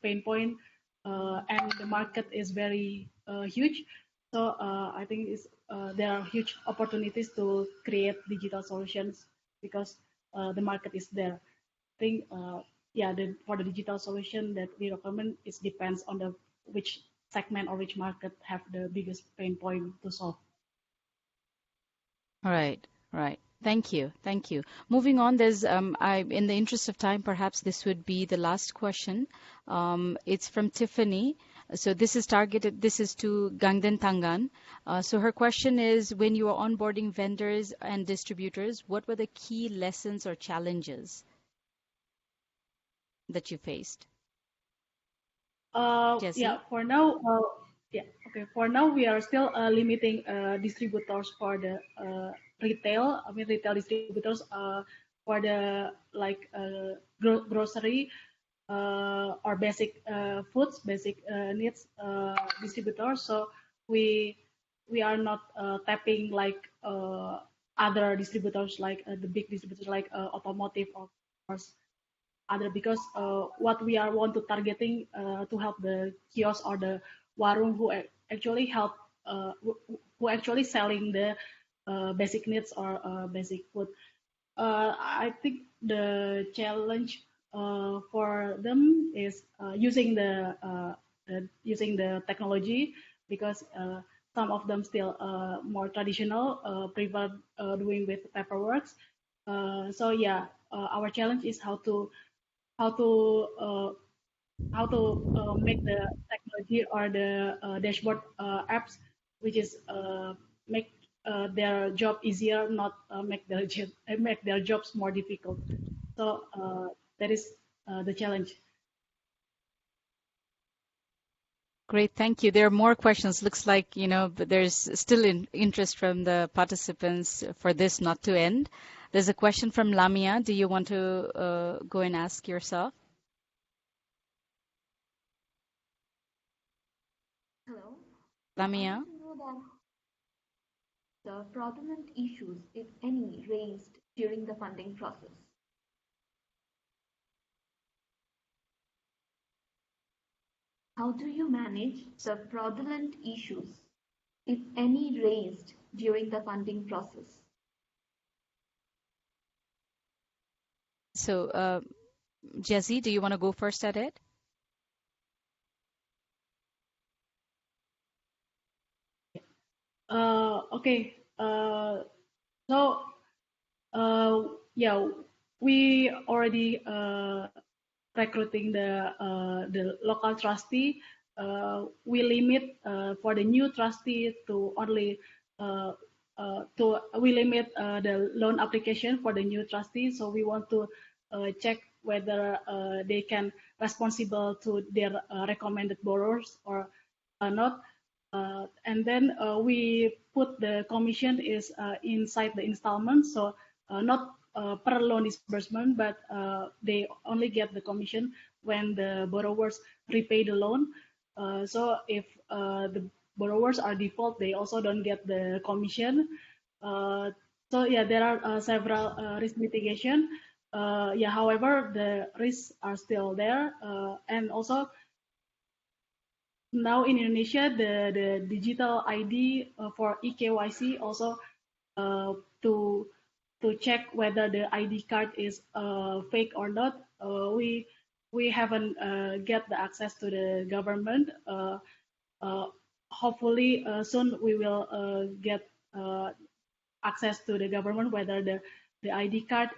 pain point and the market is very huge, so I think there are huge opportunities to create digital solutions because the market is there. I think for the digital solution that we recommend, it depends on the which segment or which market have the biggest pain point to solve. Right. Thank you. Moving on, there's in the interest of time, perhaps this would be the last question. It's from Tiffany. So this is targeted. This is to Gangden Tangan. So her question is: when you are onboarding vendors and distributors, what were the key lessons or challenges that you faced? Jessie? Yeah, for now, For now, we are still limiting distributors for the retail. I mean, retail distributors for the grocery or basic foods, basic needs distributors. So we are not tapping like other distributors, like the big distributors like automotive or other, because what we are want to targeting to help the kiosk or the warung who actually help who actually selling the basic needs or basic food. I think the challenge for them is using the technology, because some of them still more traditional, prefer doing with paperwork. So yeah, our challenge is how to make the technology or the dashboard apps, which is make their job easier, not make their jobs more difficult. So that is the challenge. Great, thank you. There are more questions. Looks like, there's still interest from the participants for this not to end. There's a question from Lamia. Do you want to go and ask yourself? Hello. Lamia? I want to know that the fraudulent issues, if any, raised during the funding process. How do you manage the fraudulent issues, if any, raised during the funding process? So, Jessie, do you want to go first at it? Okay. So yeah, we already recruiting the local trustee. We limit for the new trustee to only we limit the loan application for the new trustee. So we want to check whether they can responsible to their recommended borrowers or not. And then we put the commission is inside the installment, so not per loan disbursement, but they only get the commission when the borrowers repay the loan. So if the borrowers are default, they also don't get the commission. So yeah, there are several risk mitigation. Yeah, however, the risks are still there, and also now in Indonesia, the digital ID for eKYC also to check whether the ID card is fake or not. We haven't get the access to the government. Uh, Hopefully soon we will get access to the government whether the ID card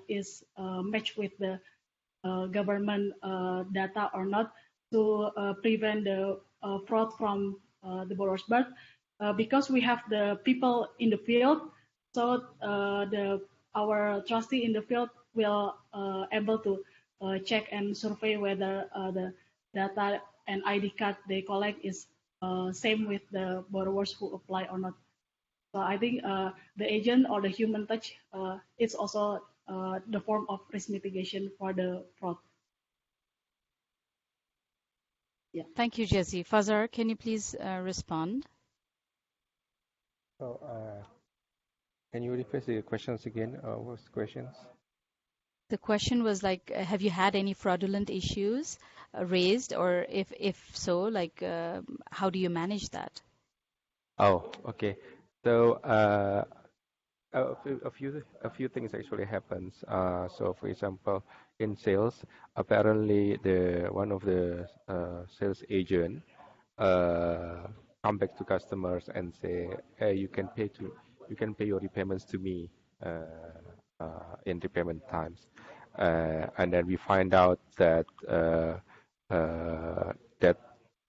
is matched with the government data or not to prevent the fraud from the borrowers. But because we have the people in the field, so the our trustee in the field will able to check and survey whether the data and ID card they collect is same with the borrowers who apply or not. So I think the agent or the human touch is also the form of risk mitigation for the fraud. Yeah. Thank you, Jesse. Fazar, can you please respond? So, can you rephrase the questions again? What's the questions? The question was like, have you had any fraudulent issues raised, or if so, like, how do you manage that? Oh, okay. So, a few things actually happens. So, for example, in sales, apparently the one of the sales agent come back to customers and say, hey, you can pay your repayments to me in repayment times, and then we find out that that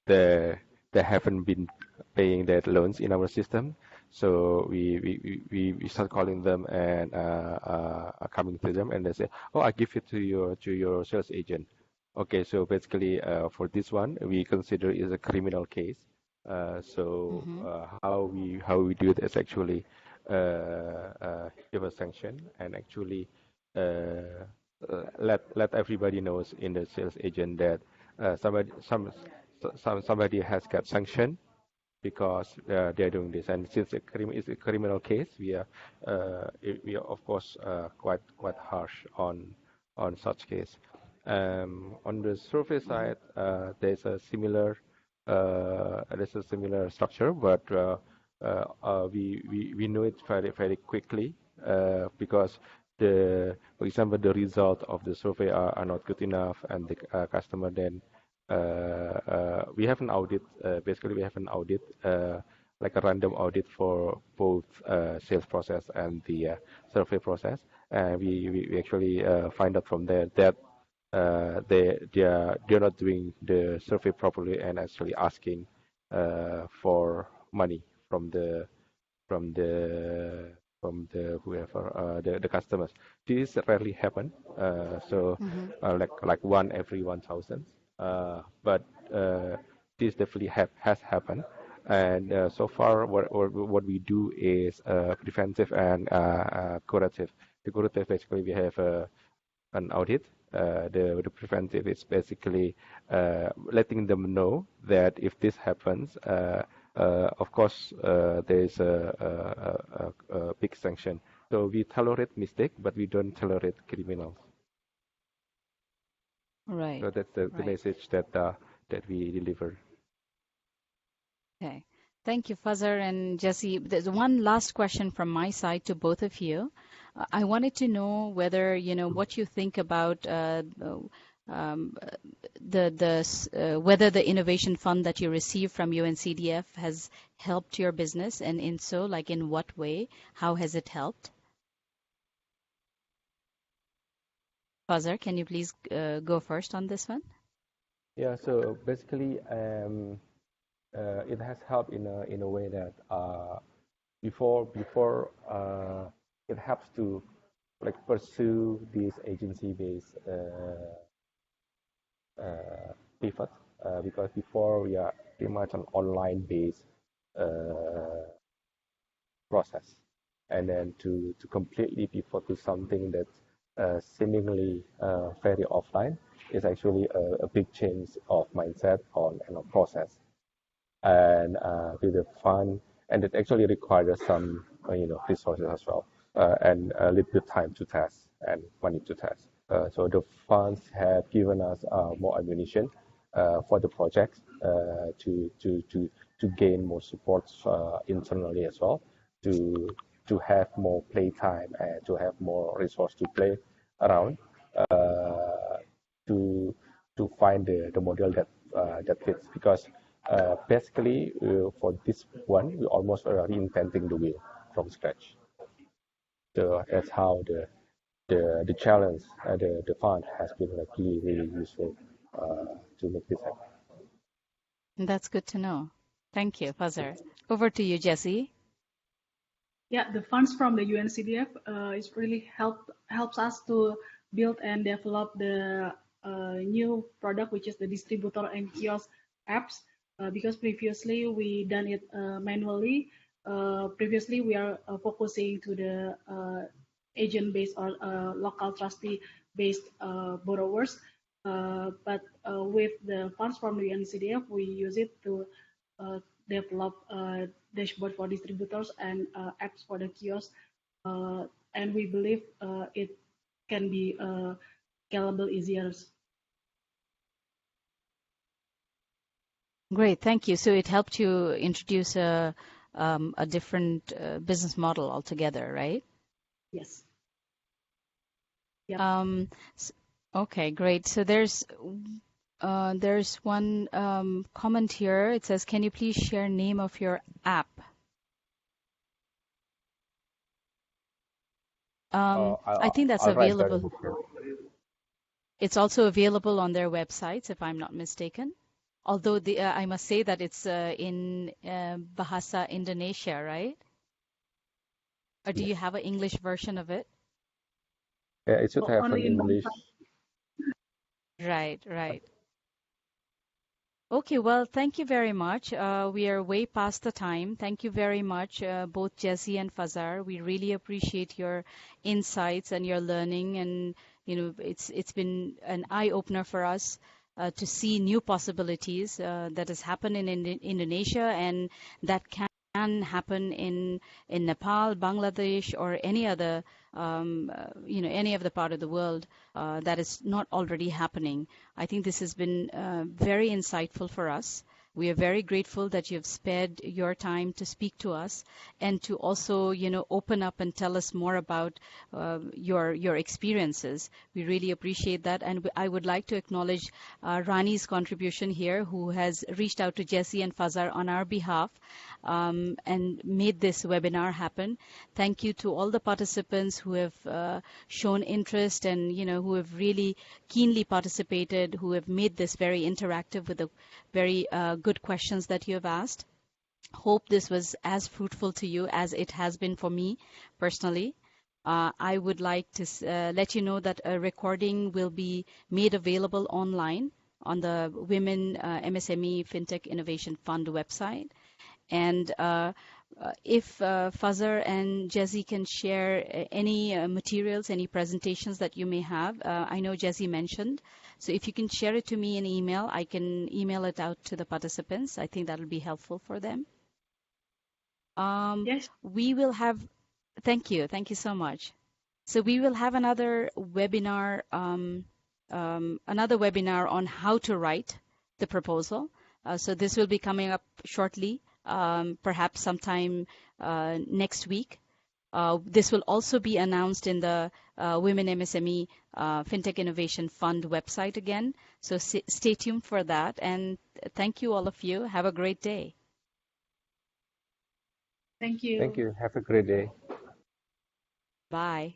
they haven't been paying their loans in our system. So we start calling them and coming to them, and they say, oh, I give it to your sales agent. Okay, so basically for this one, we consider it a criminal case. How we do it is actually give a sanction and actually let everybody knows in the sales agent that somebody has got sanctioned because they're doing this. And since it's a criminal case, we are of course quite harsh on such case. On the survey side, there's a similar structure, but we know it very quickly because for example, the result of the survey are not good enough, and the customer then we have an audit. Basically, we have an audit, like a random audit for both sales process and the survey process, and we actually find out from there that they're not doing the survey properly and actually asking for money from the whoever the customers. This rarely happen. Like one every 1,000. But this definitely has happened. And so far, what we do is preventive and curative. The curative, basically, we have an audit. The preventive is basically letting them know that if this happens, of course, there is a big sanction. So we tolerate mistake, but we don't tolerate criminals. Right. So that's the message that we deliver. Okay. Thank you, Fazar and Jesse. There's one last question from my side to both of you. I wanted to know whether, what you think about whether the innovation fund that you received from UNCDF has helped your business, and in so, like, in what way? How has it helped? Fazar, can you please go first on this one? Yeah. So basically, it has helped in a way that before it helps to like pursue this agency-based pivot because before we are pretty much an online-based process, and then to completely pivot to something that's seemingly very offline is actually a big change of mindset and a process. And with the fund, and it actually requires some resources as well, and a little bit time to test and money to test. So the funds have given us more ammunition for the project to gain more support internally as well, to have more playtime and to have more resource to play around, to find the model that fits. Because basically for this one, we almost are reinventing the wheel from scratch. So that's how the challenge, the fund has been like really useful to make this happen. That's good to know. Thank you, Fazar. Over to you, Jessie. Yeah, the funds from the UNCDF is really helps us to build and develop the new product, which is the distributor and kiosk apps. Because previously we done it manually. Previously we are focusing to the agent-based or local trustee-based borrowers. But with the funds from the UNCDF, we use it to develop a dashboard for distributors and apps for the kiosk. And we believe it can be scalable easier. Great, thank you. So it helped you introduce a different business model altogether, right? Yes. Yeah. Okay, great. So there's one comment here. It says, "Can you please share name of your app?" I think that's I'll write that available. in the chat. It's also available on their websites, if I'm not mistaken. Although I must say that it's in Bahasa Indonesia, right? Or do you have an English version of it? Yeah, it should have an Only in English. Right, right. Okay, well, thank you very much. We are way past the time. Thank you very much, both Jessie and Fazar. We really appreciate your insights and your learning, and it's been an eye opener for us to see new possibilities that has happened in Indonesia, and that can happen in Nepal, Bangladesh, or any other any of the part of the world that is not already happening. I think this has been very insightful for us. We are very grateful that you've spared your time to speak to us and to also, open up and tell us more about your experiences. We really appreciate that. And I would like to acknowledge Rani's contribution here, who has reached out to Jessie and Fazar on our behalf and made this webinar happen. Thank you to all the participants who have shown interest and, who have really keenly participated, who have made this very interactive with the very good questions that you have asked. Hope this was as fruitful to you as it has been for me personally. I would like to let you know that a recording will be made available online on the Women MSME Fintech Innovation Fund website. And if Fazar and Jessie can share any materials, any presentations that you may have, I know Jessie mentioned. So if you can share it to me in email, I can email it out to the participants. I think that will be helpful for them. Yes. We will have, thank you so much. So we will have another webinar on how to write the proposal. So this will be coming up shortly, perhaps sometime next week. This will also be announced in the Women MSME Fintech Innovation Fund website again. So stay tuned for that. And thank you, all of you. Have a great day. Thank you. Thank you. Have a great day. Bye.